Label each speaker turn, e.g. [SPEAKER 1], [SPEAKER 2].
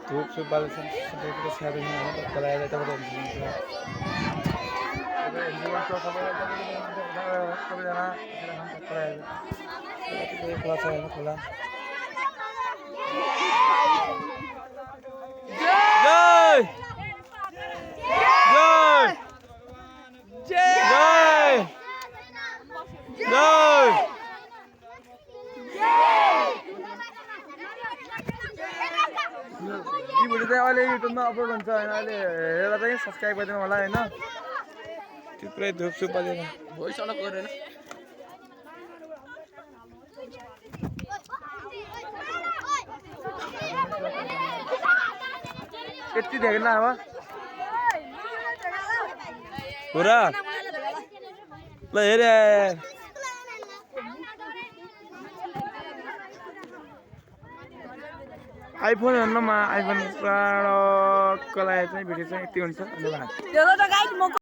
[SPEAKER 1] धूप से बाल खोला अहिले युट्युबमा अपलोड हुन्छ होइन अहिले हेरेर चाहिँ सब्सक्राइब गरिदिनु होला होइन थुप्रै धुपसुप बजेर भोइस अलग गरेर यति देख्दैन अब पुरा ल हेरे आइफोन हेर्नुमा आइफोन पुरा कलाए चाहिँ भिडियो चाहिँ यति हुन्छ धन्यवाद।